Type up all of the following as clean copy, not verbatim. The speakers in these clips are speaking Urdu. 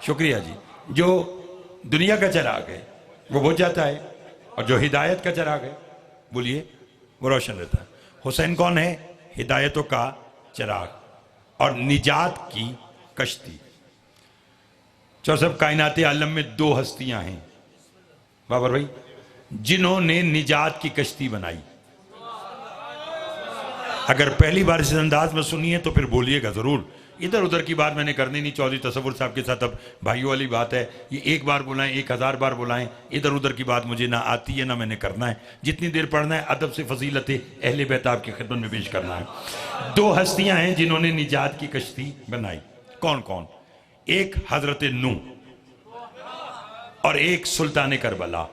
شکریہ جی. جو دنیا کا چراغ ہے وہ بجھ جاتا ہے، اور جو ہدایت کا چراغ ہے بولیے وہ روشن رہتا ہے. حسین کون ہے؟ ہدایتوں کا چراغ اور نجات کی کشتی. چور صاحب، کائنات عالم میں دو ہستیاں ہیں بابر بھائی جنہوں نے نجات کی کشتی بنائی. اگر پہلی بار اس انداز میں سنیے تو پھر بولیے گا ضرور. ادھر ادھر کی بات میں نے کرنی نہیں. چودھری تصور صاحب کے ساتھ اب بھائیوں والی بات ہے. یہ ایک بار بلائیں 1000 بار بلائیں، ادھر ادھر کی بات مجھے نہ آتی ہے نہ میں نے کرنا ہے. جتنی دیر پڑھنا ہے ادب سے فضیلت اہل بیت آپ کی خدمت میں پیش کرنا ہے. دو ہستیاں ہیں جنہوں نے نجات کی کشتی بنائی. کون کون؟ ایک حضرت نوح اور ایک سلطان کربلا.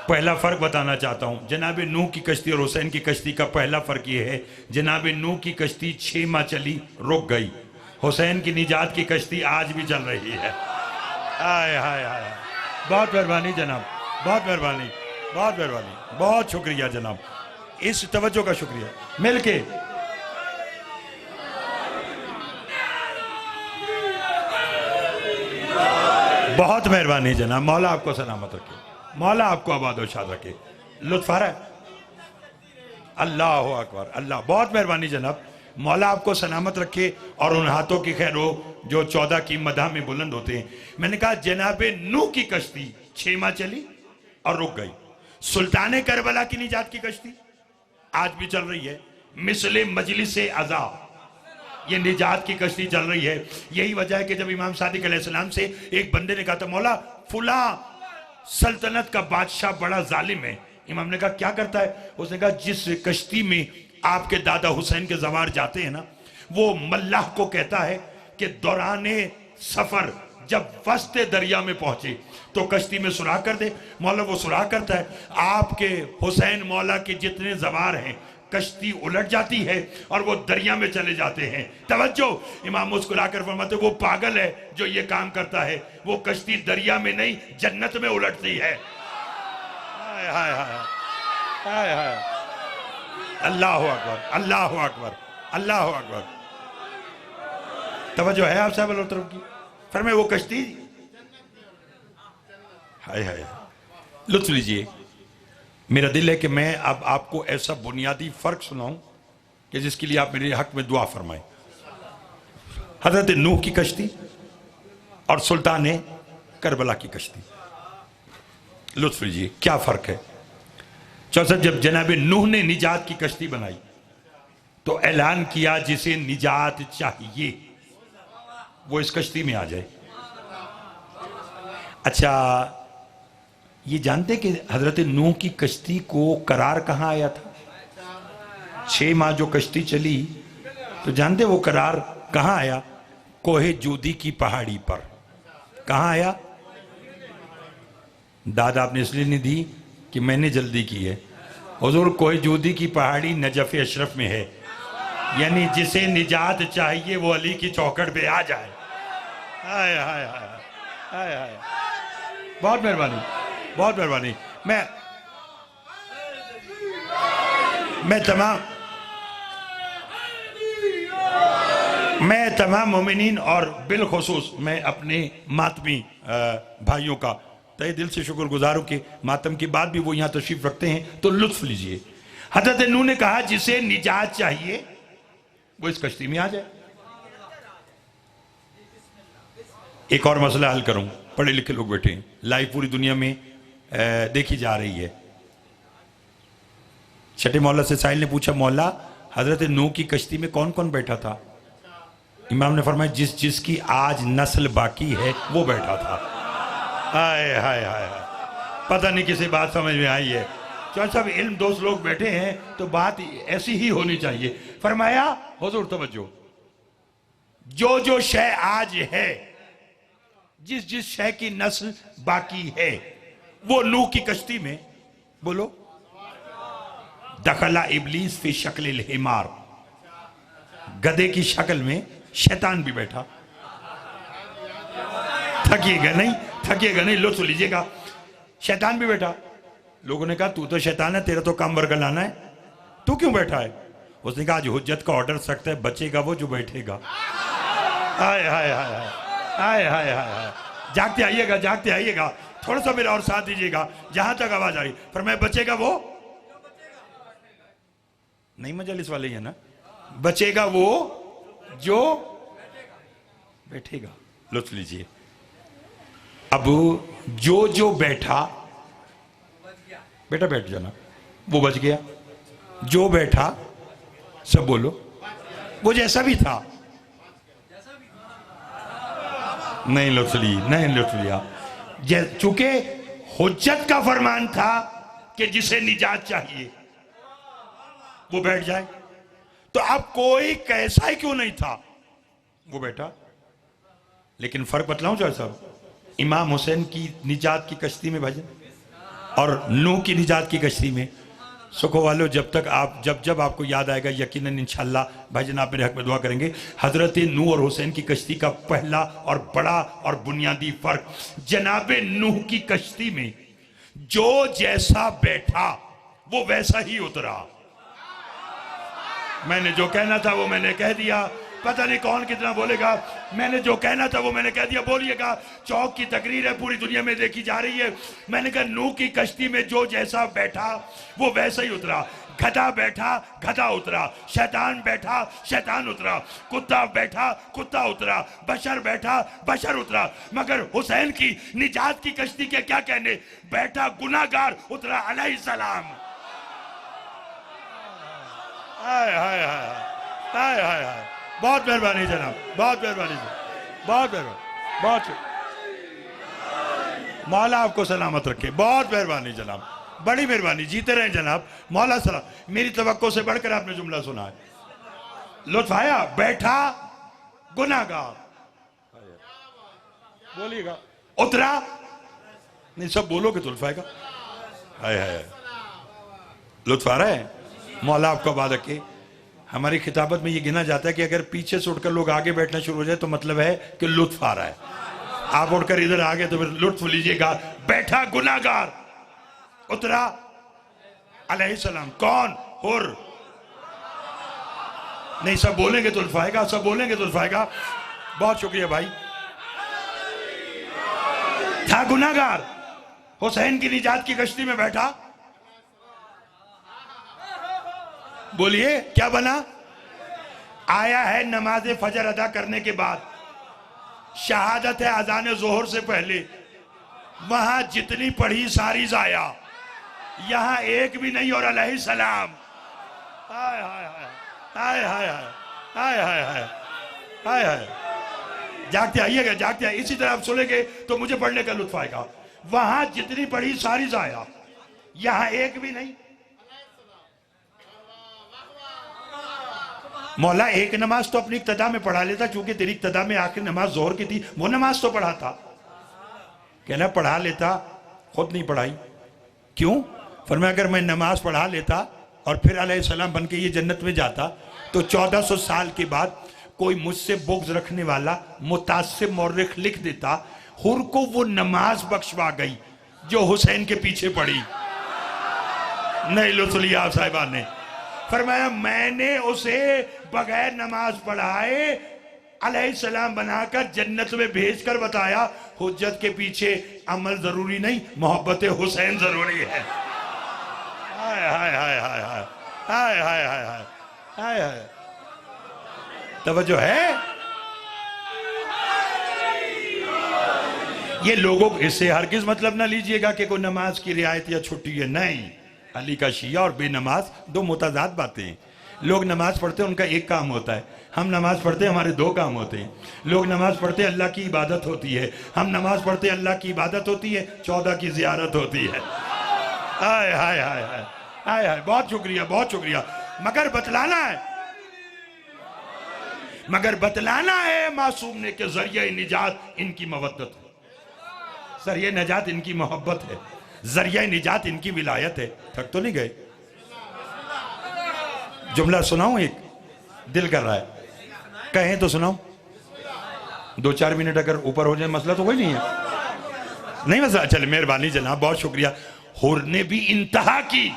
پہلا فرق بتانا چاہتا ہوں. جناب نوح کی کشتی اور حسین کی کشتی کا پہلا فرق یہ ہے، جناب نوح کی کشتی 6 ماہ چلی، رک گئی. حسین کی نجات کی کشتی آج بھی چل رہی ہے. آئے ہائے ہائے، بہت مہربانی جناب، بہت مہربانی، بہت مہربانی، بہت شکریہ جناب، اس توجہ کا شکریہ. مل کے بہت مہربانی جناب. مولا آپ کو سلامت رکھے، مولا آپ کو آباد و شاد رکھے. لطف آ رہا ہے؟ اللہ اکبر، اللہ. بہت مہربانی جناب. مولا آپ کو سلامت رکھے اور ان ہاتھوں کی خیر ہو جو 14 کی مدح میں بلند ہوتے ہیں. میں نے کہا جناب نوح کی کشتی 6 ماہ چلی اور رک گئی. سلطان کربلا کی نجات کی کشتی آج بھی چل رہی ہے. مثل مجلس عزا یہ نجات کی کشتی چل رہی ہے. یہی وجہ ہے کہ جب امام صادق علیہ السلام سے ایک بندے نے کہا تھا مولا فلاں سلطنت کا بادشاہ بڑا ظالم ہے، امام نے کہا کیا کرتا ہے؟ اس نے کہا جس کشتی میں آپ کے دادا حسین کے زوار جاتے ہیں نا، وہ ملاح کو کہتا ہے کہ دوران سفر جب وسط دریا میں پہنچے تو کشتی میں سوراخ کر دے. مولا وہ سوراخ کرتا ہے، آپ کے حسین مولا کے جتنے زوار ہیں کشتی الٹ جاتی ہے اور وہ دریا میں چلے جاتے ہیں. توجہ، امام مسکرا کر فرماتے وہ پاگل ہے جو یہ کام کرتا ہے، وہ کشتی دریا میں نہیں جنت میں الٹتی ہے. ہائے ہائے ہائے ہائے ہائے، اللہ اکبر، اللہ اکبر، اللہ اکبر. توجہ ہے آپ صاحب اللہ طرف کی؟ فرمائے وہ کشتی، ہائے ہائے. لطف لیجئے. میرا دل ہے کہ میں اب آپ کو ایسا بنیادی فرق سناؤں کہ جس کے لیے آپ میرے حق میں دعا فرمائیں. حضرت نوح کی کشتی اور سلطان کربلا کی کشتی. لطف لیجئے کیا فرق ہے. چونسا جب جناب نوح نے نجات کی کشتی بنائی تو اعلان کیا جسے نجات چاہیے وہ اس کشتی میں آ جائے. اچھا یہ جانتے کہ حضرت نوح کی کشتی کو قرار کہاں آیا تھا؟ 6 ماہ جو کشتی چلی تو جانتے وہ قرار کہاں آیا؟ کوہ جودی کی پہاڑی پر. کہاں آیا؟ داد آپ نے اس لیے نہیں دی کہ میں نے جلدی کی ہے. حضور کوہ جودی کی پہاڑی نجف اشرف میں ہے، یعنی جسے نجات چاہیے وہ علی کی چوکھٹ پہ آ جائے. ہائے ہائے ہائے ہائے ہائے، بہت مہربانی، بہت مہربانی. میں تمام مومنین اور بالخصوص میں اپنے ماتمی بھائیوں کا تہہ دل سے شکر گزار ہوں کہ ماتم کے بعد بھی وہ یہاں تشریف رکھتے ہیں. تو لطف لیجئے. حضرت نوح نے کہا جسے نجات چاہیے وہ اس کشتی میں آ جائے. ایک اور مسئلہ حل کروں. پڑھے لکھے لوگ بیٹھے ہیں، لائیو پوری دنیا میں دیکھی جا رہی ہے. چھٹے مولا سے سائل نے پوچھا مولا حضرت نوح کی کشتی میں کون کون بیٹھا تھا؟ امام نے فرمایا جس کی آج نسل باقی ہے وہ بیٹھا تھا. ہائے ہائے ہائے، پتہ نہیں کسی بات سمجھ میں آئی ہے. چون صاحب علم دوست لوگ بیٹھے ہیں تو بات ایسی ہی ہونی چاہیے. فرمایا حضور توجہ، جو شے آج ہے، جس شے کی نسل باقی ہے وہ نوح کی کشتی میں، بولو دخل ابلیس فی شکل الحمار، گدھے کی شکل میں شیطان بھی بیٹھا. تھکیے گا نہیں، لطف لیجئے گا. شیطان بھی بیٹھا. لوگوں نے کہا تو شیطان ہے، تیرا تو کام ورگلانا ہے، تو کیوں بیٹھا ہے؟ اس نے کہا آج حجت کا آرڈر سخت ہے، بچے گا وہ جو بیٹھے گا. ہائے ہائے ہائے ہائے ہائے ہائے ہائے، جاگتے آئیے گا، جاگتے آئیے گا، تھوڑا سا میرا اور ساتھ دیجیے گا جہاں تک آواز آ رہی، فرمایا بچے گا وہ نہیں، مجلس والے ہی ہے نا، بچے گا وہ جو بیٹھے گا. لطف لیجئے. اب جو بیٹھا، بیٹا بیٹھ جانا، وہ بچ گیا. جو بیٹھا، سب بولو، وہ جیسا بھی تھا. نہیں لطف لی، نہیں لطف لیا. چونکہ حجت کا فرمان تھا کہ جسے نجات چاہیے وہ بیٹھ جائے، تو اب کوئی کیسا ہی کیوں نہیں تھا وہ بیٹھا. لیکن فرق بتلاؤں چاہے صاحب، امام حسین کی نجات کی کشتی میں بھجن اور نوح کی نجات کی کشتی میں. سکھو والو، جب تک آپ جب آپ کو یاد آئے گا یقیناً انشاءاللہ بھائی جان آپ میرے حق میں دعا کریں گے. حضرت نوح اور حسین کی کشتی کا پہلا اور بڑا اور بنیادی فرق، جناب نوح کی کشتی میں جو جیسا بیٹھا وہ ویسا ہی اترا. میں نے جو کہنا تھا وہ میں نے کہہ دیا، پتہ نہیں کون کتنا بولے گا. میں نے جو کہنا تھا وہ میں نے کہہ دیا. بولیے گا. چوک کی تقریر ہے، پوری دنیا میں دیکھی جا رہی ہے. میں نے کہا نوح کی کشتی میں جو جیسا بیٹھا وہ ویسا ہی اترا. گدھا بیٹھا، گدھا اترا. شیطان بیٹھا، شیطان اترا. کتا بیٹھا، کتا اترا. بشر بیٹھا، بشر اترا. مگر حسین کی نجات کی کشتی کے کیا کہنے، بیٹھا گناہگار اترا علیہ السلام. ہائے ہائے ہائے ہائے ہائے ہائے. بہت مہربانی جناب، بہت مہربانی جناب، بہت مہربانی، بہت مولا آپ کو سلامت رکھے. بہت مہربانی جناب، بڑی مہربانی. جیتے رہیں جناب. مولا سلام. میری توقع سے بڑھ کر آپ نے جملہ سنا ہے. لطف آیا. بیٹھا گناہگار، بولیے گا. اترا نہیں، سب بولو کہ تو لطف آئے گا. ہائے ہائے، لطف آ رہا ہے. مولا آپ کو آباد رکھے. ہماری خطابت میں یہ گنا جاتا ہے کہ اگر پیچھے سے اٹھ کر لوگ آگے بیٹھنا شروع ہو جائے تو مطلب ہے کہ لطف آ رہا ہے. آپ اٹھ کر ادھر آگے تو پھر لطف لیجئے گا. بیٹھا گناہگار، اترا علیہ السلام. کون؟ حر. نہیں، سب بولیں گے تو لطف آئے گا، سب بولیں گے تو لطف آئے گا. بہت شکریہ بھائی. تھا گناہگار، حسین کی نجات کی کشتی میں بیٹھا. بولیے کیا بنا؟ آیا ہے نماز فجر ادا کرنے کے بعد، شہادت ہے اذان ظہر سے پہلے. وہاں جتنی پڑھی ساری ضائع، یہاں ایک بھی نہیں اور علیہ السلام. ہائے ہائے ہائے ہائے ہائے ہائے ہائے ہائے ہائے. جاگتے آئیے گا، جاگتے آئیے. اسی طرح آپ سنیں گے تو مجھے پڑھنے کا لطف آئے گا. وہاں جتنی پڑھی ساری ضائع، یہاں ایک بھی نہیں. مولا ایک نماز تو اپنی ابتدا میں پڑھا لیتا، چونکہ تیری ابتدا میں آخر نماز ظہر کی تھی، وہ نماز تو پڑھا تھا. کہنا پڑھا لیتا، خود نہیں پڑھائی. کیوں؟ فرمایا اگر میں نماز پڑھا لیتا اور پھر علیہ السلام بن کے یہ جنت میں جاتا تو 1400 سال کے بعد کوئی مجھ سے بغض رکھنے والا متعصب مورخ لکھ دیتا حر کو وہ نماز بخشوا گئی جو حسین کے پیچھے پڑھی. نہیں لطف لیا آپ صاحبان نے. فرمایا میں نے اسے بغیر نماز پڑھائے علیہ السلام بنا کر جنت میں بھیج کر بتایا حجت کے پیچھے عمل ضروری نہیں، محبت حسین ضروری ہے. ہائے ہائے ہائے ہائے ہائے ہائے ہائے ہائے ہائے. توجہ ہے؟ یہ لوگوں اس سے ہرگز مطلب نہ لیجئے گا کہ کوئی نماز کی رعایت یا چھٹی ہے. نہیں، علی کا شیعہ اور بے نماز دو متضاد باتیں ہیں. لوگ نماز پڑھتے ہیں ان کا ایک کام ہوتا ہے، ہم نماز پڑھتے ہیں ہمارے دو کام ہوتے ہیں. لوگ نماز پڑھتے ہیں اللہ کی عبادت ہوتی ہے، ہم نماز پڑھتے ہیں اللہ کی عبادت ہوتی ہے، 14 کی زیارت ہوتی ہے. ہائے ہائے ہائے ہائے ہائے. بہت شکریہ، بہت شکریہ. مگر بتلانا ہے معصوم نے کہ ذریعہ نجات ان کی مودت ہے، ذریعہ نجات ان کی محبت ہے، ذریعہ نجات ان کی ولایت ہے. تھک تو نہیں گئے؟ جملہ سناؤں، ایک دل کر رہا ہے کہیں تو سناؤں. 2-4 منٹ اگر اوپر ہو جائے مسئلہ تو کوئی نہیں ہے. نہیں مسئلہ. چلے مہربانی جناب، بہت شکریہ. حر نے بھی انتہا کی.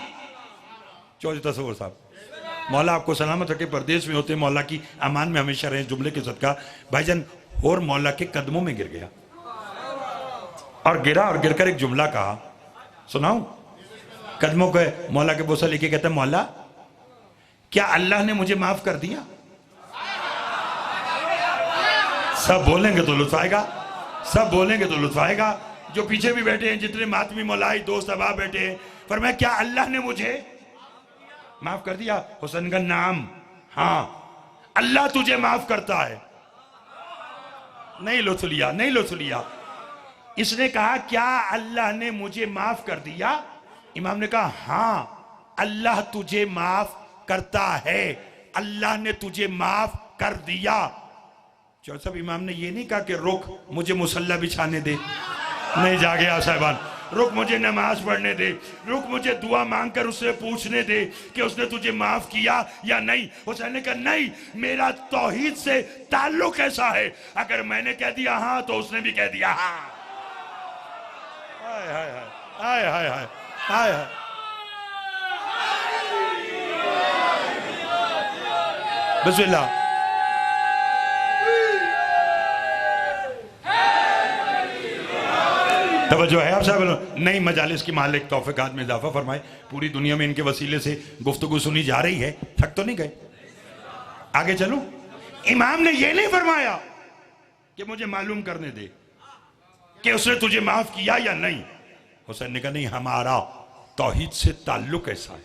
چوہدری تصور صاحب مولا آپ کو سلامت رکھے، پردیس میں ہوتے مولا کی امان میں ہمیشہ رہیں، جملے کے صدقہ بھائی جان اور مولا کے قدموں میں گر گیا، اور گرا اور گر کر ایک جملہ کہا، سناؤں؟ قدموں کو مولا کے بوسہ لے کے کہتا ہے مولا کیا اللہ نے مجھے معاف کر دیا؟ سب بولیں گے تو لطف آئے گا، سب بولیں گے تو لطف آئے گا۔ جو پیچھے بھی بیٹھے ہیں، جتنے ماتمی مولائی دوست احباب بیٹھے ہیں، فرمایا کیا اللہ نے مجھے معاف کر دیا؟ حسین کا نام، ہاں اللہ تجھے معاف کرتا ہے۔ نہیں لطف لیا، نہیں لطف لیا۔ اس نے کہا کیا اللہ نے مجھے معاف کر دیا؟ امام نے کہا ہاں اللہ تجھے معاف کرتا ہے، اللہ نے تجھے معاف کر دیا۔ چور صاحب امام نے یہ نہیں کہا کہ رک مجھے مصلی بچھانے دے، نہیں جاگے آ صاحبان، رک مجھے نماز پڑھنے دے، رک مجھے دعا مانگ کر اس سے پوچھنے دے کہ اس نے تجھے معاف کیا یا نہیں۔ حسین نے کہا نہیں، میرا توحید سے تعلق ایسا ہے، اگر میں نے کہہ دیا ہاں تو اس نے بھی کہہ دیا ہاں۔ ہائے ہائے ہائے ہائے ہائے ہائے ہائے۔ بسم اللہ۔ توجہ ہے آپ صاحب؟ نئی مجالس کی مالک توفیقات میں اضافہ فرمائے، پوری دنیا میں ان کے وسیلے سے گفتگو سنی جا رہی ہے، تھک تو نہیں گئے؟ آگے چلوں؟ امام نے یہ نہیں فرمایا کہ مجھے معلوم کرنے دے کہ اس نے تجھے معاف کیا یا نہیں۔ حسین نے کہا نہیں، ہمارا توحید سے تعلق ایسا ہے،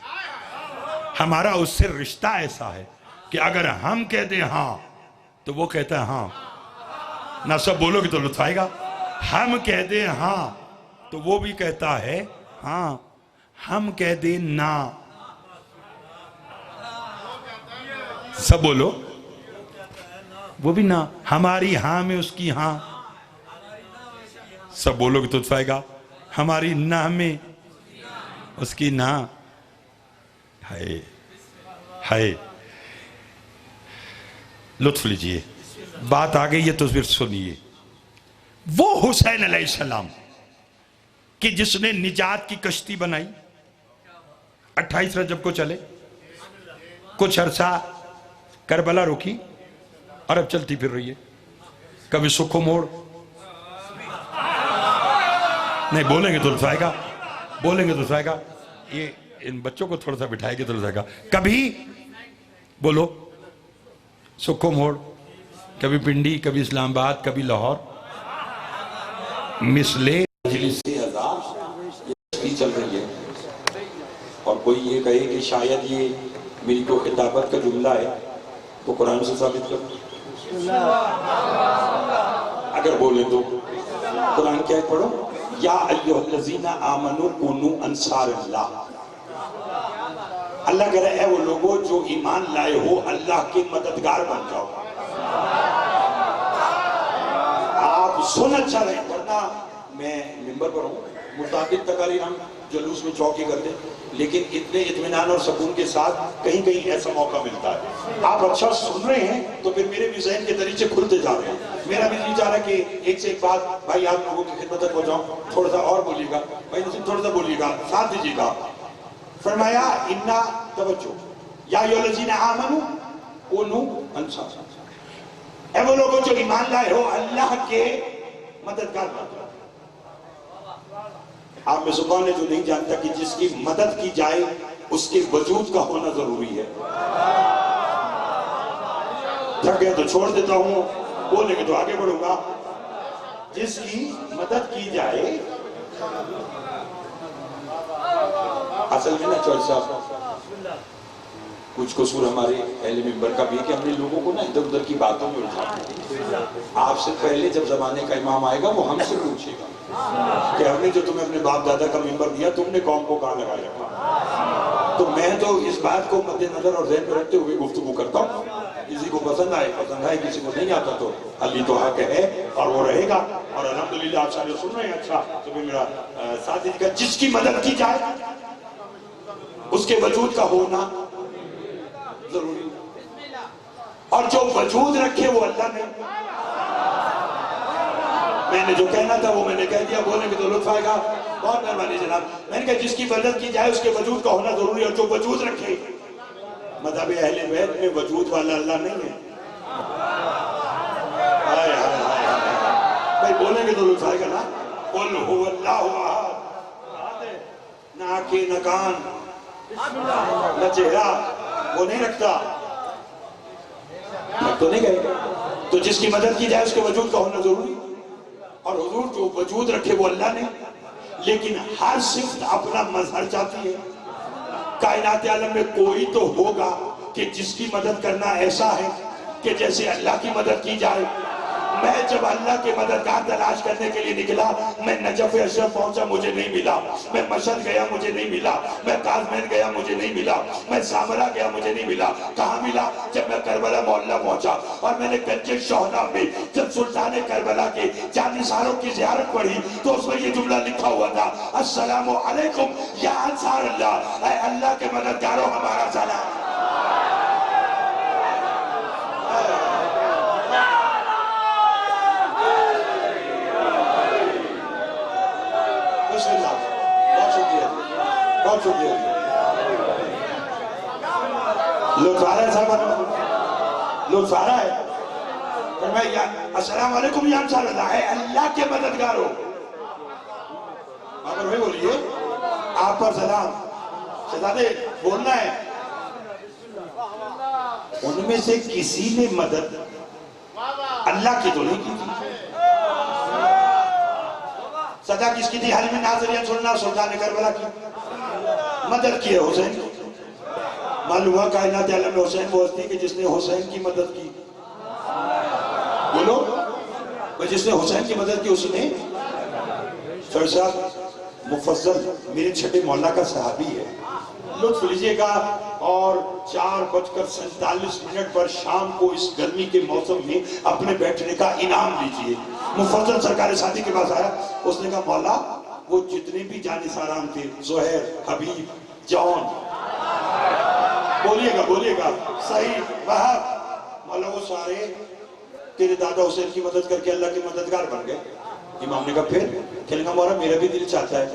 ہمارا اس سے رشتہ ایسا ہے کہ اگر ہم کہہ دیں ہاں تو وہ کہتا ہے ہاں۔ نہ سب بولو گے تو لطف آئے گا۔ ہم کہہ دیں ہاں تو وہ بھی کہتا ہے ہاں، ہم کہہ دیں نہ، سب بولو، وہ بھی نہ، ہماری ہاں میں اس کی ہاں، سب بولو گے تو لطف آئے گا، ہماری نہ میں اس کی نہ۔ ہائے ہائے، لطف لیجئے، بات آ گئی ہے تو پھر سنیے۔ وہ حسین علیہ السلام کہ جس نے نجات کی کشتی بنائی، 28 رجب کو چلے، کچھ عرصہ کربلا رکی اور اب چلتی پھر رہی ہے، کبھی سکھو موڑ، نہیں بولیں گے تو لطف آئے گا، بولیں گے تو لطف آئے گا، یہ ان بچوں کو تھوڑا سا بٹھائے گے تو لطف آئے گا، کبھی بولو سکھو موڑ، کبھی پنڈی، کبھی اسلام آباد، کبھی لاہور، مثلے مجلس ہزار یہ چل رہی ہے۔ اور کوئی یہ کہے کہ شاید یہ میری کو خطابت کا جملہ ہے تو قرآن سے ثابت کر، اگر بولے تو قرآن کیا ہے پڑھو، یا ایھا الذین آمنوا کونوا انصار اللہ۔ اللہ کہہ رہا ہے اے وہ لوگوں جو ایمان لائے ہو اللہ کے مددگار بن جاؤ۔ آپ سن اچھا رہے، ورنہ میں ممبر پر ہوں، متعدد تقاریر ہم جلوس میں چوکی کرتے، لیکن اتنے اطمینان اور سکون کے ساتھ کہیں کہیں ایسا موقع ملتا ہے۔ آپ اچھا سن رہے ہیں تو پھر میرے بھی ذہن کے دریچے کھلتے جا رہے ہیں، میرا بھی جی چاہ رہا ہے کہ ایک سے ایک بات بھائی آپ لوگوں کی خدمت تک پہنچاؤں، تھوڑا سا اور بولیے گا بھائی، تھوڑا سا بولیے گا، ساتھ دیجیے گا۔ فرمایا انا، توجہ، یا ایھا الذین آمنوا کونوا انصار، اے وہ لوگوں جو ایمان لائے ہو اللہ کے مددگار بن جاؤ۔ آپ میں سے کون ہے جو نہیں جانتا کہ جس کی مدد کی جائے اس کے وجود کا ہونا ضروری ہے؟ تھک گئے تو چھوڑ دیتا ہوں، بولے کہ تو آگے بڑھوں گا۔ جس کی مدد کی جائے، اصل میں نا چوہر صاحب کچھ قصور ہمارے اہل ممبر کا بھی ہے کہ ہم نے لوگوں کو نا ادھر ادھر کی باتوں میں الجھایا۔ آپ سے پہلے جب زمانے کا امام آئے گا وہ ہم سے پوچھے گا کہ ہم نے جو تمہیں اپنے باپ دادا کا ممبر دیا تم نے قوم کو کہاں لگا رکھا؟ تو میں تو اس بات کو مد نظر اور ذہن میں رکھتے ہوئے گفتگو کرتا ہوں، کسی کو پسند آئے پسند آئے، کسی کو نہیں آتا تو علی تو حق ہے اور وہ رہے گا۔ اور الحمدللہ آپ سارے سن رہے ہیں، اچھا تو بھی میرا ساتھ دیجیے گا، جس کی مدد کی جائے اس کے وجود کا ہونا ضروری، اور جو وجود رکھے وہ اللہ نے۔ میں نے جو کہنا تھا وہ میں نے کہہ دیا، بولنے میں تو لطف آئے گا، بہت مہربانی جناب۔ میں نے کہا جس کی مدد کی جائے اس کے وجود کا ہونا ضروری، اور جو وجود رکھے مذہب اہل بیت میں وجود والا اللہ نہیں ہے. ہائے ہائے ہائے بھائی بولیں گے تو لطف آئے گا نا. قل هو اللہ احد. نہ آنکھیں نہ کان نہ چہرہ وہ نہیں رکھتا. تو نہیں گئے. تو جس کی مدد کی جائے اس کے وجود کا ہونا ضروری. اور حضور جو وجود رکھے وہ اللہ نے. لیکن ہر صفت اپنا مظہر چاہتی ہے. کائنات عالم میں کوئی تو ہوگا کہ جس کی مدد کرنا ایسا ہے کہ جیسے اللہ کی مدد کی جائے. میں جب اللہ کے مددگار تلاش کرنے کے لیے نکلا میں نجف اشرف پہنچا مجھے نہیں ملا. میں مشہد گیا مجھے نہیں ملا. میں قازمین گیا مجھے نہیں ملا. میں سامرا گیا مجھے نہیں ملا. کہاں ملا؟ جب میں کربلا محلہ پہنچا اور میں نے گنج شہدا میں جب سلطان کربلا کے جانثاروں کی زیارت پڑھی تو اس میں یہ جملہ لکھا ہوا تھا السلام علیکم یا انصار اللہ. اے اللہ کے مددگاروں ہمارا سلام. بہت شکریہ. لطف آ رہا ہے صاحب؟ لطف آ رہا ہے؟ السلام علیکم یا انصار اللہ. ہے اللہ کے مددگاروں. بابر بھائی بولیے. آپ پر سلام. شہزادے بولنا ہے. ان میں سے کسی نے مدد اللہ کی تو نہیں کی تھی. سزا کس کی تھی؟ حلیم ناظرین سننا سلطان کربلا کی. مدد کی ہے حسین. معلوم ہوا کائنات عالم میں حسین وہ ہستی کہ جس نے حسین کی مدد کی. بولو جس نے حسین کی مدد کی اس نے. سر صاحب مفضل میرے چھٹے مولا کا صحابی ہے. لطف لیجئے گا. اور 4:47 پر شام کو اس گرمی کے موسم میں اپنے بیٹھنے کا انعام لیجئے. مفضل سرکار سادی کے پاس آیا. اس نے کہا مولا وہ جتنے بھی جانثاران تھے زہیر حبیب جون بولیے گا صحیح وہاب مولا وہ سارے تیرے دادا حسین کی مدد کر کے اللہ کے مددگار بن گئے. امام نے کہا پھر کہنے کا مولا میرا بھی دل چاہتا ہے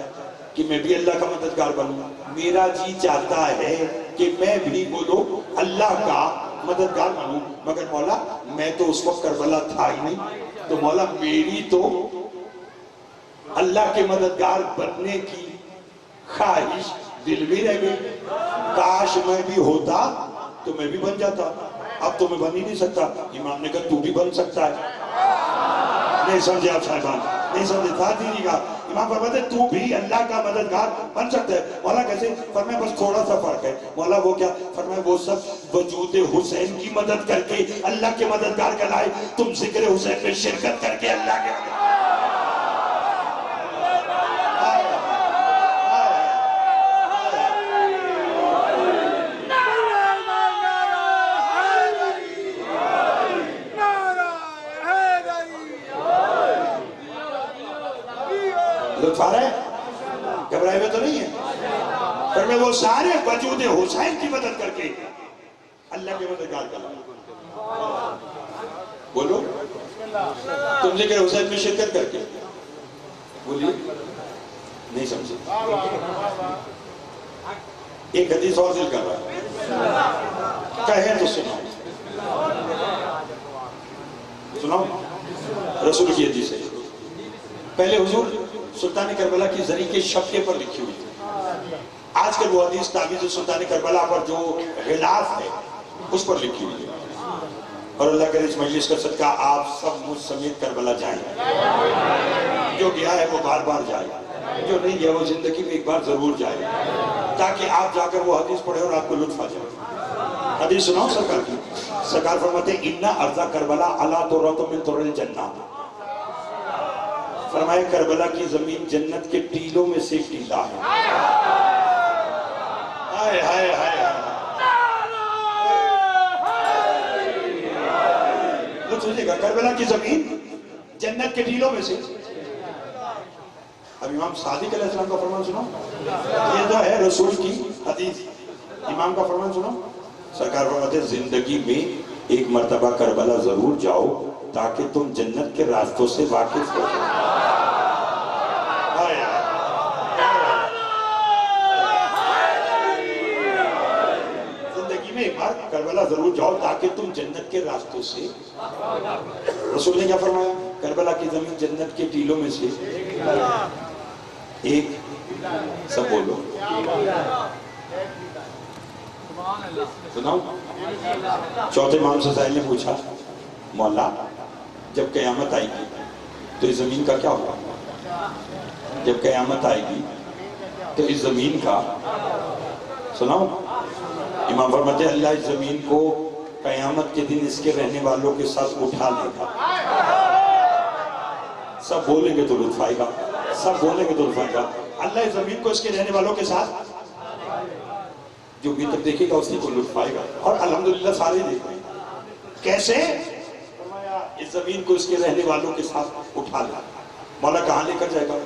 کہ میں بھی اللہ کا مددگار بنوں. میرا جی چاہتا ہے کہ میں بھی بولو اللہ کا مددگار بنوں. مگر مولا میں تو اس وقت کربلا تھا ہی نہیں. تو مولا میری تو اللہ کے مددگار بننے کی خواہش دل میں رہ گئی. کاش میں بھی ہوتا تو میں بھی بن جاتا. اب تو میں بن ہی نہیں سکتا. امام نے کہا تو بھی بن سکتا ہے. نہیں سمجھے آپ صاحبان؟ نہیں سمجھے؟ تھا دیجیے گا. امام فرماتے ہیں تو بھی اللہ کا مددگار بن سکتا ہے. مولا کیسے؟ فرمایا بس تھوڑا سا فرق ہے. مولا وہ کیا؟ فرمایا وہ سب وجود حسین کی مدد کر کے اللہ کے مددگار کہلائے. تم ذکر حسین میں شرکت کر کے اللہ کے مددگار. لطف آ رہا ہے؟ گھبرائے ہوئے تو نہیں ہے؟ پر میں وہ سارے وجود حسین کی مدد کر کے اللہ کے مددگار کر لوں. بولو تم ذکر حسین میں شرکت کر کے. بولیے نہیں سمجھے. ایک حدیث اور ذکر کر رہا ہے. کہیں تو سناؤ رسول کی حدیث ہے. پہلے حضور سلطان کربلا کی زری کے شبکے پر لکھی ہوئی تھی. آج کل وہ حدیث تعویذ سلطان کربلا پر جو غلاف ہے اس پر لکھی ہوئی ہے. اور اللہ کرے اس مجلس کا صدقہ آپ سب مجھ سمیت کربلا جائیں. جو گیا ہے وہ بار بار جائے. جو نہیں گیا وہ زندگی میں ایک بار ضرور جائے. تاکہ آپ جا کر وہ حدیث پڑھیں اور آپ کو لطف آ جائے. حدیث سناؤ سرکار کی. سرکار فرماتے ہیں اِنَّا أَرْضَ كَرْبَلَا عَلَىٰ تُرَّةٍ مِّن تُرَّ الْجَنَّةِ. فرمائے کربلا کی زمین جنت کے ٹیلوں میں سے ٹیلا ہے. ہائے ہائے ہائے لطف سوچے گا. کربلا کی زمین جنت کے ٹیلوں میں سے. اب امام صادق علیہ السلام کا فرمان سنو. یہ تو ہے رسول کی حدیث. امام کا فرمان سنو. سرکار فرماتے ہیں زندگی میں ایک مرتبہ کربلا ضرور جاؤ تاکہ تم جنت کے راستوں سے واقف ہو. میں ایک بار کربلا ضرور جاؤ تاکہ تم جنت کے راستوں سے. رسول نے کیا فرمایا؟ کربلا کی زمین جنت کے ٹیلوں میں سے ایک. سب بولو سناؤ. چوتھے امام سے سائل نے پوچھا مولا جب قیامت آئے گی تو اس زمین کا کیا ہوگا؟ جب قیامت آئے گی تو اس زمین کا سناؤ. امام فرماتے ہیں اللہ اس زمین کو قیامت کے دن اس کے رہنے والوں کے ساتھ اٹھا لے گا. سب بولیں گے تو لطف آئے گا. سب بولیں گے تو لطف آئے گا. اللہ اس زمین کو اس کے رہنے والوں کے ساتھ جو بھی تک دیکھے گا اسی کو لطف آئے گا. اور الحمدللہ سارے دیکھ رہے ہیں. کیسے؟ اس زمین کو اس کے رہنے والوں کے ساتھ اٹھا لے. مولا کہاں لے کر جائے گا؟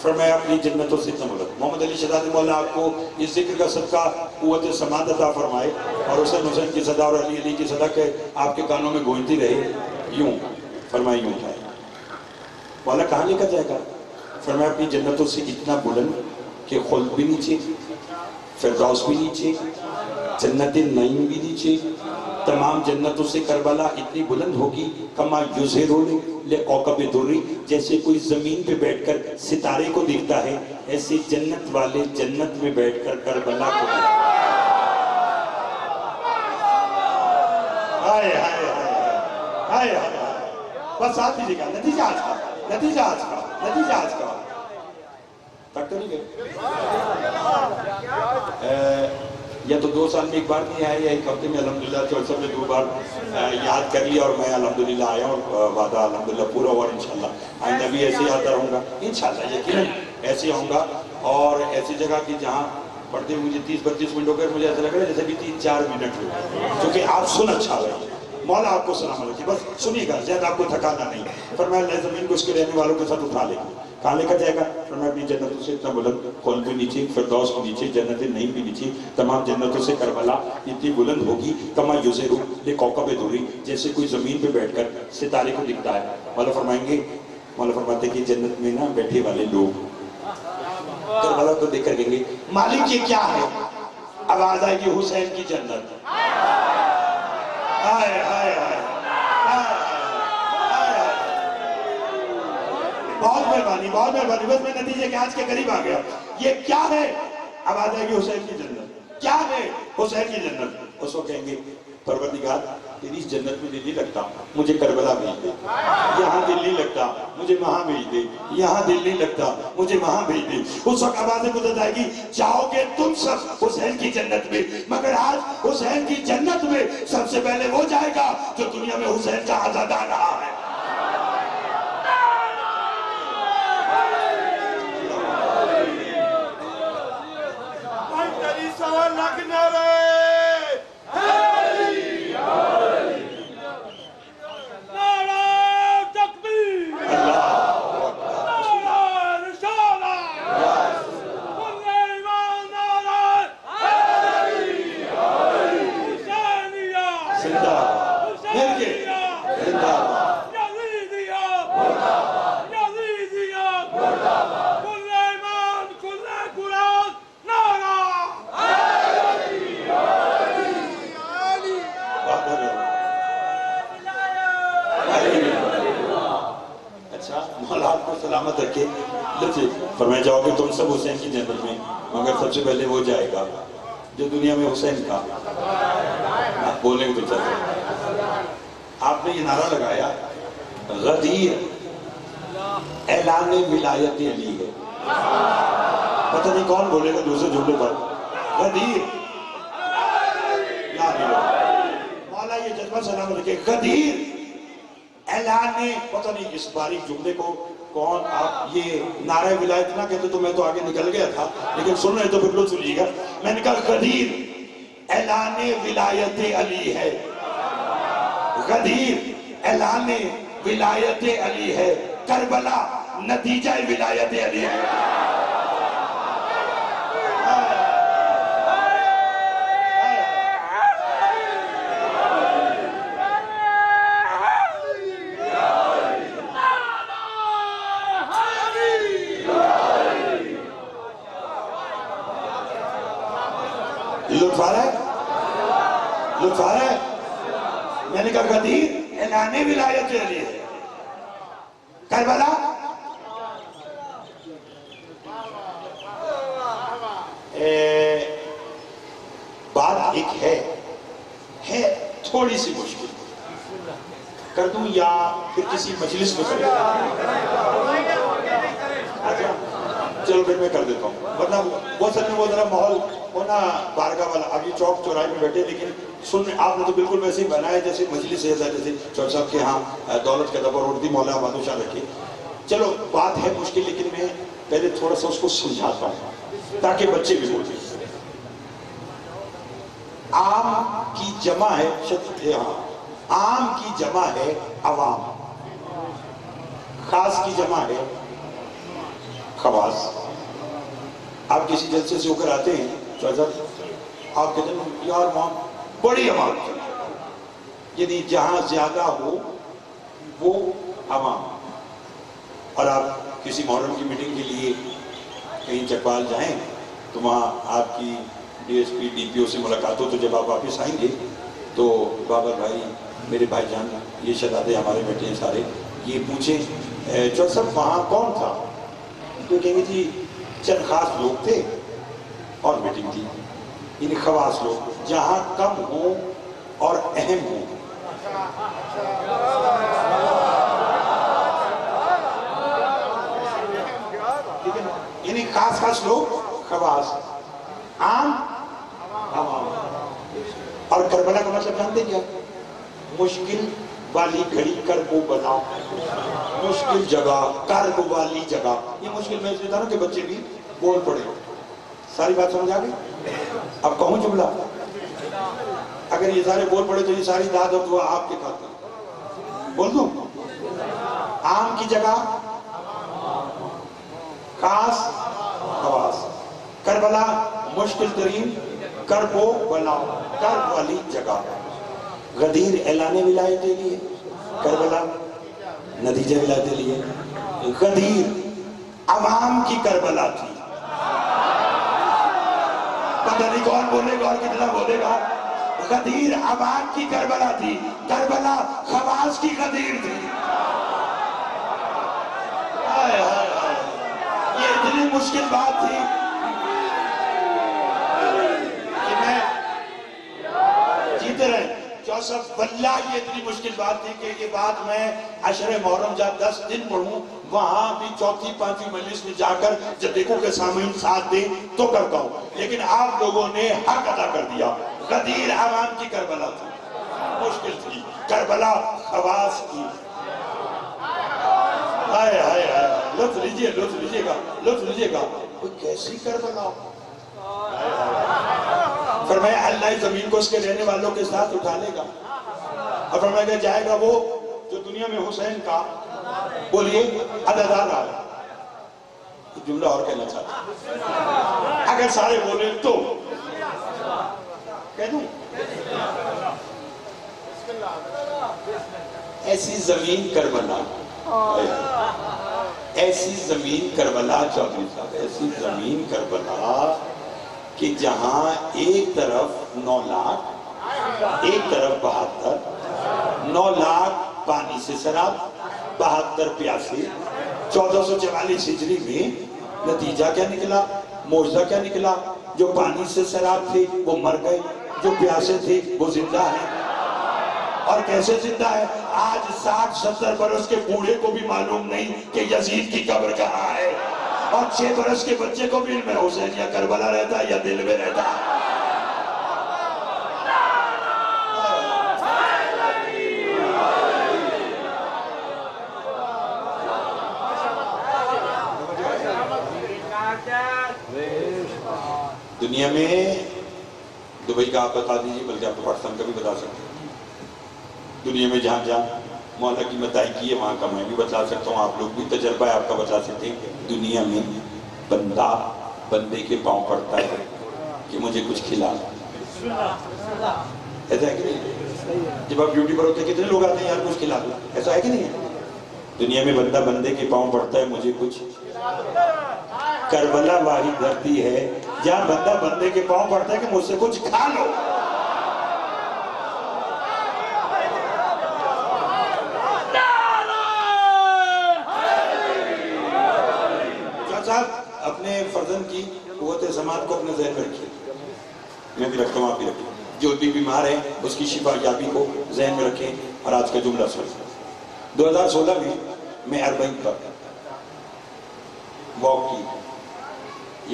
فرمایا اپنی جنتوں سے تملک. محمد علی شہزادی مولا آپ کو اس ذکر کا صدقہ قوت سماعت عطا فرمائے اور حسین کی صدا اور علی کی صدا کہ آپ کے کانوں میں گونجتی رہے. یوں فرمایا یوں اٹھائے. مولا کہاں لے کر جائے گا؟ فرمایا اپنی جنتوں سے اتنا بلند کہ خلد بھی نیچے, فردوس بھی نیچے, جنت نعیم بھی نیچے. تمام جنتوں سے کربلا اتنی بلند ہوگی کما یظہرون لکوکب دری, جیسے کوئی زمین پہ بیٹھ کر ستارے کو دیکھتا ہے ایسے جنت والے جنت میں بیٹھ کر کربلا کو دیکھتا ہے. ہائے ہائے ہائے ہائے. بس آپ دیجیے گا نتیجہ آج کا, نتیجہ آج کا, نتیجہ آج کا. تک تو نہیں گئے یا تو 2 سال میں ایک بار نہیں آیا یا ایک ہفتے میں الحمدللہ سب نے 2 بار یاد کر لیا اور میں الحمدللہ آیا اور وعدہ الحمدللہ پورا ہوا. انشاءاللہ آئندہ بھی ایسے ہی آتا رہوں گا انشاءاللہ, یقیناً ایسے آؤں گا. اور ایسی جگہ کی جہاں پڑھتے مجھے 30-32 منٹ ہو گئے, مجھے ایسا لگ رہا ہے جیسے بھی 3-4 منٹ ہو, کیونکہ آپ سن اچھا رہے. مولا آپ کو سلام رکھے, بس سنیے گا, زیادہ آپ کو تھکانا نہیں. فرمایا اللہ زمین کو اس کے رہنے والوں کے ساتھ اٹھا لے گا. کہاں لے کر جائے گا؟ فرمایا اپنی جنتوں سے اتنا بلند, خلد بھی نیچے, فردوس بھی نیچے, جنت نعیم بھی نیچے. تمام جنتوں سے کربلا اتنی بلند ہوگی کما یظہرون لکوکب دری, جیسے کوئی زمین پہ بیٹھ کر ستارے کو دکھتا ہے. مولا فرمائیں گے, مولا فرماتے ہیں کہ جنت میں نا بیٹھے والے لوگ کربلا کو دیکھ کر کہیں گے مالک یہ کیا ہے؟ آواز آئے گی حسین کی جنت. ہائے ہائے ہائے. بہت مہربانی, بہت مہربانی. بس میں نتیجے کے آج کے قریب آ گیا. یہ کیا ہے؟ آواز آئے گی حسین کی جنت. کیا ہے؟ حسین کی جنت. اس کو کہیں گے پروردگار تیری اس جنت میں دل نہیں لگتا, مجھے کربلا بھیج دے. یہاں دل نہیں لگتا, مجھے وہاں بھیج دے. یہاں دل نہیں لگتا, مجھے وہاں بھیج دے. اس وقت آوازیں گزر جائے گی جاؤ گے تم سب حسین کی جنت میں, مگر آج حسین کی جنت میں سب سے پہلے وہ جائے گا جو دنیا میں حسین کا آزادہ رہا ہے. سلامت رکھے. فرمایا جاؤ کہ تم سب حسین کی جنت میں, مگر سب سے پہلے وہ جائے گا جو دنیا میں حسین کا. آپ بولیں گے تو چلتے. آپ نے یہ نعرہ لگایا غدیر اعلان ولایت علی ہے. پتہ نہیں کون بولے گا دوسرے جملے پر غدیر. مولا یہ جذبہ سلامت رکھے. غدیر اعلان, پتہ نہیں اس باریک جملے کو کون, آپ یہ نعرہ ولایت نہ کہتے تو میں تو آگے نکل گیا تھا, لیکن سن رہے تو پھر لطف لیجیے گا. میں نے کہا غدیر اعلان ولایت علی ہے. غدیر اعلان ولایت علی ہے. کربلا نتیجہ ولایت علی ہے. لطف آ رہا ہے؟ لطف آ رہا ہے؟ میں نے کہا غدیر اعلان ولایت علی ہے، کربلا بات ایک ہے تھوڑی سی مشکل، کر دوں یا پھر کسی مجلس میں کریں؟ اچھا چلو پھر میں کر دیتا ہوں، ورنہ وہ سر میں وہ ذرا ماحول ہونا بارگاہ والا، اب یہ چوک چوراہے میں بیٹھے، لیکن سن آپ نے تو بالکل ویسے ہی بنایا جیسے مجلس ہے، جیسے چور صاحب کے ہاں دولت کے دبر اڑتی مولا بہادر شاہ رکھے. چلو بات ہے مشکل، لیکن میں پہلے تھوڑا سا اس کو سمجھاتا ہوں تاکہ بچے بھی بولیں. عام کی جمع ہے عام کی جمع ہے عوام، خاص کی جمع ہے خواص. آپ کسی جلسے سے ہو کر آتے ہیں آپ کہتے ہیں یار وہاں بڑی عمارت ہے، یعنی جہاں زیادہ ہو وہ عوام. اور آپ کسی محرم کی میٹنگ کے لیے کہیں چکوال جائیں تو وہاں آپ کی D S P D P O سے ملاقات ہو، تو جب آپ واپس آئیں گے تو بابر بھائی میرے بھائی جان یہ شہزادے ہمارے بیٹے ہیں سارے، یہ پوچھیں چور صاحب وہاں کون تھا، تو کہیں گے جی چند خاص لوگ تھے اور میٹنگ تھی. یعنی خواص لوگ جہاں کم ہوں اور اہم ہوں. یعنی خاص لوگ خواص، عام عوام. اور کربلا کا مطلب جانتے کیا؟ مشکل والی گھڑی کرب و بلا، مشکل جگہ کرب والی جگہ. یہ مشکل میں اس لیے کہ بچے بھی بول پڑے. ساری بات سمجھ آ گئی؟ اب کہوں جملہ، اگر یہ سارے بول پڑے تو یہ ساری داد اور دعا آپ کے خاطر بول دوں. عام کی جگہ خاص خواص، کربلا مشکل ترین کرب و بلا، کرب والی جگہ. غدیر اعلان ولایت علی ہے، کربلا نتیجہ ولایت علی ہے. غدیر عوام کی کربلا تھی. پتہ نہیں کون بولے گا اور کتنا بولے گا. غدیر عوام کی کربلا تھی، کربلا خواص کی غدیر تھی. یہ اتنی مشکل بات تھی کہ میں جیتے رہے جوسف، واللہ یہ اتنی مشکل بات تھی کہ یہ بات میں عشر محرم جب 10 دن پڑھوں وہاں بھی چوتھی پانچویں مجلس میں جا کر جب دیکھو کہ سامعین ساتھ دیں تو کرتا ہوں. لیکن آپ لوگوں نے حق ادا کر دیا. غدیر عوام کی کربلا تھی، مشکل تھی. کربلا خواص کی. آئے آئے آئے لطف لیجئے گا. کوئی کیسی کربلا؟ فرمایا اللہ زمین کو اس کے رہنے والوں کے ساتھ اٹھا لے گا. اور فرمایا کہ جائے گا وہ جو دنیا میں حسین کا بولیے عددار آ رہا. جملہ اور کہنا چاہتا ہوں، اگر سارے بولے تو کہہ دوں. ایسی زمین کربلا، ایسی زمین کربلا چودھری صاحب، ایسی زمین کربلا کہ جہاں ایک طرف 9 لاکھ، ایک طرف 72، 9 لاکھ پانی سے سراب، 72 پیاسے. 1444 ہجری میں نتیجہ کیا نکلا، معجزہ کیا نکلا؟ جو پانی سے سراب تھے وہ مر گئے، جو پیاسے تھے وہ زندہ ہیں. اور کیسے زندہ ہے؟ آج 60-70 برس کے بوڑھے کو بھی معلوم نہیں کہ یزید کی قبر کہاں ہے، اور 6 برس کے بچے کو بھی علم ہے حسین یا کربلا رہتا ہے یا دل میں رہتا ہے. دنیا میں دبئی کا آپ بتا دیجئے، بلکہ آپ تو پاکستان کا بھی بتا سکتے ہیں. دنیا میں جہاں جہاں مولا کی مدائی کی ہے وہاں کا میں بھی بتا سکتا ہوں، آپ لوگ بھی تجربہ ہے آپ کا بتا سکتے ہیں. دنیا میں بندہ بندے کے پاؤں پڑتا ہے کہ مجھے کچھ کھلا. ایسا ہے کہ نہیں؟ جب آپ ڈیوٹی پر ہوتے ہیں کتنے لوگ آتے ہیں یار کچھ کھلا دو، ایسا ہے کہ نہیں ہے؟ دنیا میں بندہ بندے کے پاؤں پڑتا ہے مجھے کچھ. کربلا واحد دھرتی ہے جہاں بندہ بندے کے پاؤں پڑتا ہے کہ مجھ سے کچھ کھا لو. صاحب اپنے فرزند کی قوت سماعت کو اپنے ذہن میں رکھیے. میں بھی رکھتا ہوں، آپ بھی رکھیں. جو بھی بیمار ہے اس کی شفا یابی کو ذہن میں رکھیں. اور آج کا جملہ سنیں. 2016 میں میں اربعین پر واک کی،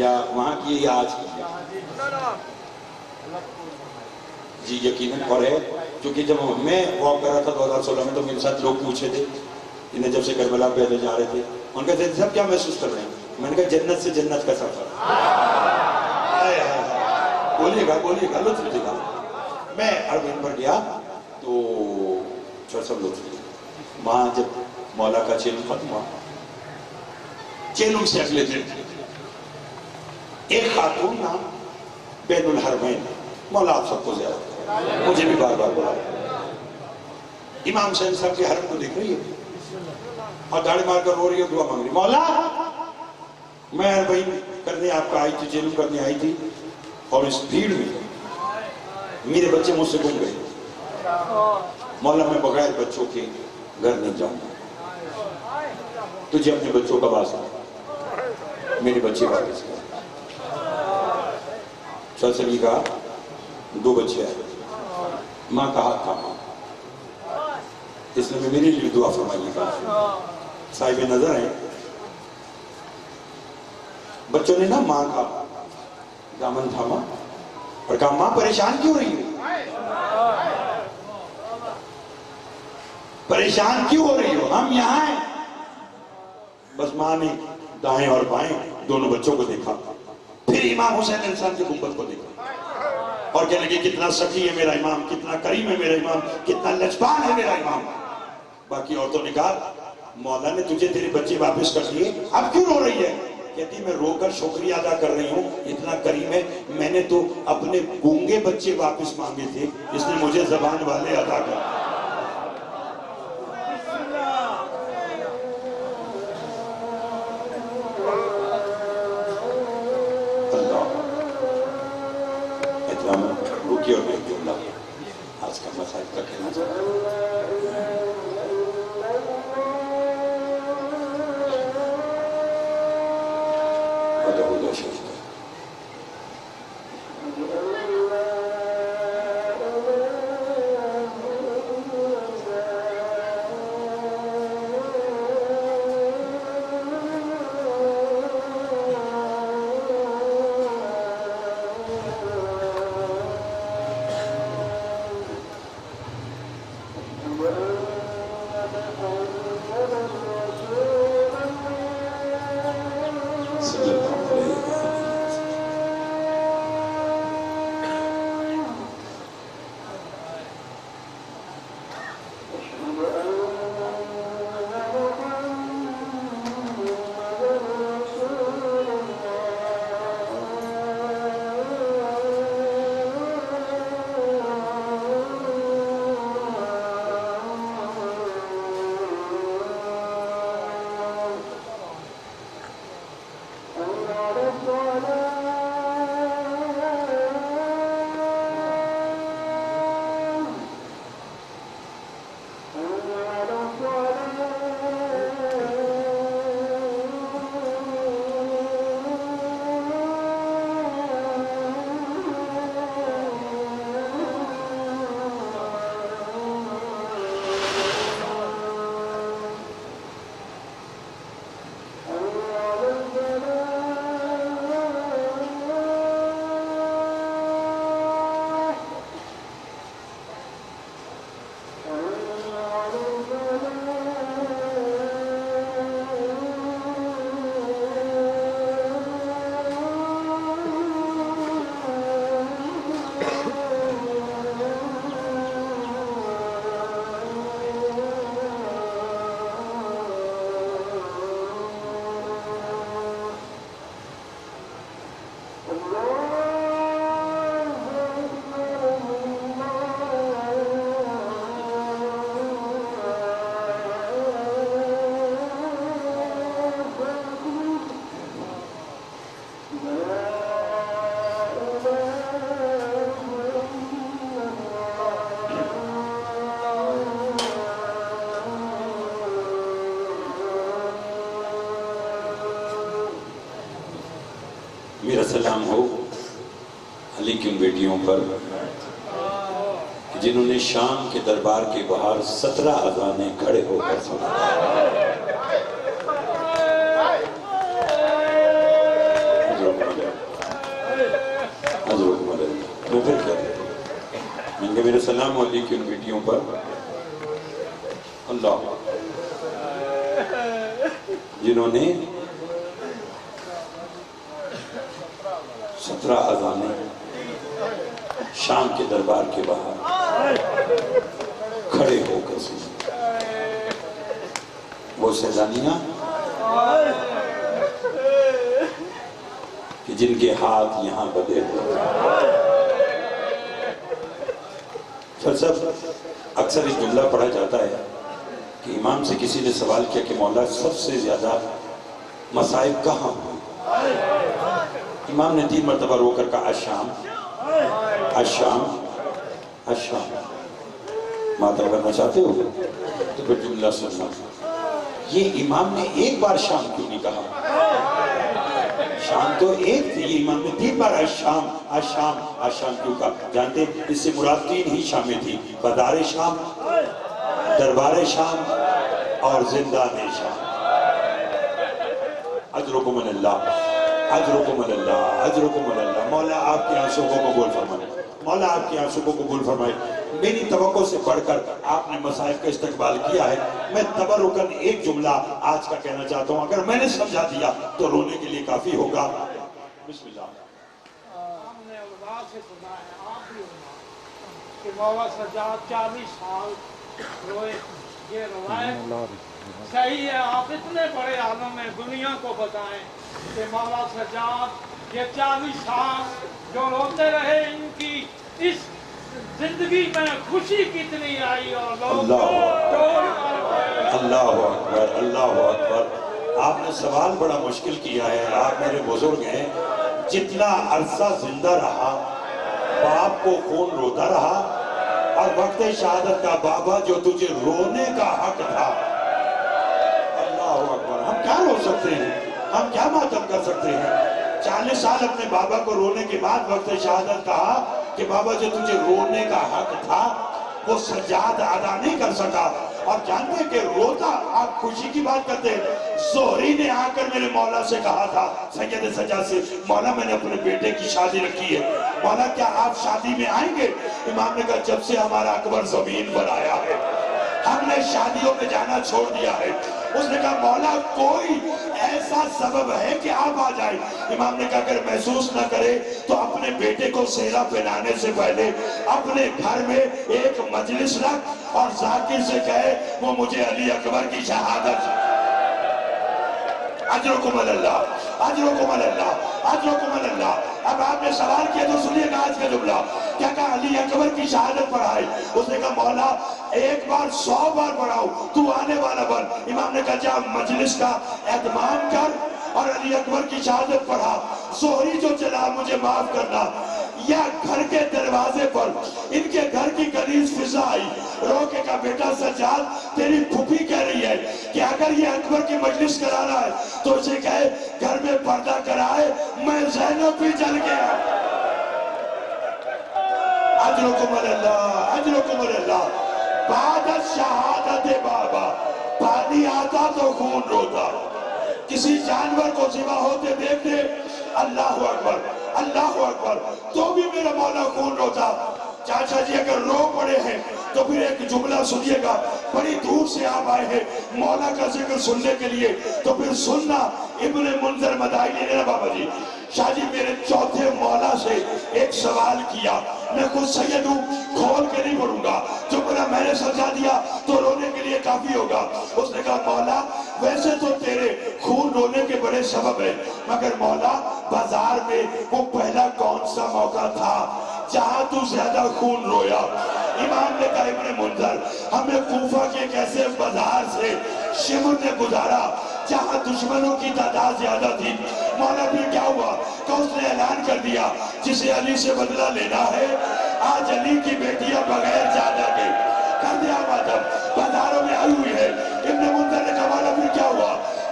یا وہاں کی یا آج کی جی یقیناً. اور ہے کیونکہ جب میں واک کر رہا تھا 2016 میں تو میرے ساتھ لوگ پوچھے تھے انہیں جب سے کربلا پہلے جا رہے تھے، ان کا صاحب کیا محسوس کر رہے ہیں؟ میں نے کہا جنت سے جنت کا سفر. بولیے گا لطف لیجیے گا. میں اربعین پر گیا تو سب لطف لیا. وہاں جب مولا کا چیلم ختم ہوا، چیلم سے اگلے دن ایک خاتون نام بین الحرمین، مولا آپ سب کو زیادہ مجھے بھی بار بار بلا امام حسین صاحب کے حرم کو دیکھ رہی ہے اور داڑھی مار کر رو رہی ہے، دعا مانگ رہی. مولا میں اربعین کرنے آپ کا آئی تھی، چیلم کرنے آئی تھی، اور اس بھیڑ میں میرے بچے مجھ سے گم گئے. مولا میں بغیر بچوں کے گھر نہیں جاؤں گا، تجھے اپنے بچوں کا واسطہ. میرے بچے واپس گئے. سلی کا 2 بچے آئے. ماں کا ہاتھ تھا، ماں اس نے میرے لیے دعا فرمائیے گا. صاحب نظر ہیں بچوں نے نا ماں کا دامن تھاما اور کہا ماں پریشان کیوں رہی ہو؟ پریشان کیوں ہو رہی ہو؟ ہم یہاں ہیں. بس ماں نے دائیں اور بائیں دونوں بچوں کو دیکھا، پھر امام حسین انسان کے گنبد کو دیکھا اور کہنے لگے کتنا سخی ہے میرا امام، کتنا کریم ہے میرا امام، کتنا لجپال ہے میرا امام. باقی عورتوں نے کہا مولا نے تجھے تیرے بچے واپس کر دیے، اب کیوں رو رہی ہے؟ کہتی میں رو کر شکریہ ادا کر رہی ہوں، اتنا کریم ہے. میں نے تو اپنے گونگے بچے واپس مانگے تھے، اس نے مجھے زبان والے ادا کر. رکی اور میں جملہ آج کا مسائل کا کہنا چاہتا ہوں. علی کی ان بیٹیوں پر جنہوں نے شام کے دربار کے باہر 17 اذانیں کھڑے ہو کر سنی. تو پھر کیا کہتے ہیں؟ میں نے کہا میرے سلام علی کی ان بیٹیوں پر اللہ جنہوں نے 17 اذانیں شام کے دربار کے باہر کھڑے ہو کر سنی. وہ سیلانیاں کہ جن کے ہاتھ یہاں بدے ہوئے. اکثر اس جملہ پڑھا جاتا ہے کہ امام سے کسی نے سوال کیا کہ مولا سب سے زیادہ مصائب کہاں ہوئے؟ امام نے 3 مرتبہ رو کر کہا الشام الشام الشام. ماتم کرنا چاہتے ہو تو پھر جملہ سننا. یہ امام نے ایک بار شام کیوں نہیں کہا؟ شام تو ایک تھی. یہ امام نے 3 بار الشام الشام الشام کیوں کہا؟ جانتے اس سے مراد 3 ہی شامیں تھی. بدار شام، دربار شام اور زندان شام. اجرکم اللہ اجرکم اللہ اجرکم اللہ. مولا آپ کے آنسوں کو قبول فرمائے. مولا آپ کے آنسوں کو قبول فرمائے. میری توقع سے بڑھ کر آپ نے مصائب کا استقبال کیا ہے. میں تبرکن ایک جملہ آج کا کہنا چاہتا ہوں. اگر میں نے سمجھا دیا تو رونے کے لیے کافی ہوگا. بسم اللہ. ہم نے علماء سے سنا ہے، آپ بھی علماء، کہ مولا سجاد 40 سال روئے. یہ روایت صحیح ہے. آپ اتنے بڑے عالم میں دنیا کو بتائیں کہ مولا سجاد یہ 40 سال جو روتے رہے، ان کی اس زندگی میں خوشی کتنی آئی اور لوگ اللہ اکبر اللہ اکبر. آپ نے سوال بڑا مشکل کیا ہے. آپ میرے بزرگ ہیں. جتنا عرصہ زندہ رہا باپ کو خون روتا رہا اور وقت شہادت کا بابا جو تجھے رونے کا حق تھا. اللہ اکبر. ہم کیا رو سکتے ہیں؟ ہم کیا ماتم کر سکتے ہیں؟ 40 سال اپنے بابا کو رونے کے بعد وقت شہادت کہا کہ بابا جو تجھے رونے کا حق تھا وہ سجاد ادا نہیں کر سکا. اور جانتے ہیں کہ روتا آپ خوشی کی بات کرتے ہیں. زہری نے آ کر میرے مولا سے کہا تھا، سید سجاد سے، مولا میں نے اپنے بیٹے کی شادی رکھی ہے، مولا کیا آپ شادی میں آئیں گے؟ امام نے کہا جب سے ہمارا اکبر زمین پر آیا ہے ہم نے شادیوں میں جانا چھوڑ دیا ہے. اس نے کہا مولا کوئی ایسا سبب ہے کہ آپ آ جائیں؟ امام نے کہا اگر محسوس نہ کرے تو اپنے بیٹے کو سہرا پہنانے سے پہلے اپنے گھر میں ایک مجلس رکھ اور ذاکر سے کہے وہ مجھے علی اکبر کی شہادت. اجرکم اللہ اجرکم اللہ اجرکم اللہ. اب آپ نے سوال کیا تو سنیے گا آج کا جملہ. کیا کہا علی اکبر کی شہادت پڑھائے. اس نے کہا مولا ایک بار 100 بار پڑھاؤ تو آنے والا بن. امام نے کہا جا مجلس کا اہتمام کر اور علی اکبر کی شہادت پڑھا. زہری جو چلا مجھے معاف کرنا. یا گھر کے دروازے پر ان کے گھر کی غلیظ فضا آئی. روکے کا بیٹا سجاد تیری پھوپھی کہہ رہی ہے کہ اگر یہ اکبر کی مجلس کرانا ہے تو اسے کہے گھر میں پردہ کرائے، میں زینب بھی جل گیا. اجرکم اللہ اجرکم اللہ. بعد شہادت بابا پانی آتا تو خون روتا. کسی جانور کو ذبح ہوتے دیکھتے اللہ اکبر اللہ اکبر تو بھی میرا مولا خون روتا. چاچا جی اگر رو پڑے ہیں تو پھر ایک جملہ سنیے گا. بڑی دور سے آپ آئے ہیں مولا کا ذکر سننے کے لیے تو پھر سننا. ابن منذر مدائنی نے بابا جی شاہ جی میرے چوتھے مولا سے ایک سوال کیا. میں خود سید ہوں، کھول کے نہیں پڑھوں گا. جو بولا میں نے سمجھا دیا تو رونے کے لیے کافی ہوگا. اس نے کہا مولا ویسے تو تیرے خون رونے کے بڑے سبب ہیں، مگر مولا بازار میں وہ پہلا کون سا موقع تھا جہاں تو زیادہ خون رویا؟ امام نے کہا ابن منذر ہمیں کوفہ کے ایک ایسے بازار سے شمر نے گزارا جہاں دشمنوں کی تعداد زیادہ تھی. مولا پھر کیا ہوا کہ اس نے اعلان کر دیا جسے علی سے بدلہ لینا ہے آج علی کی بیٹیاں بغیر جانا کے کر دیا. ماتم بازاروں میں آئی ہوئی ہے. ابن منذر نے کہا مولا پھر کیا ہوا؟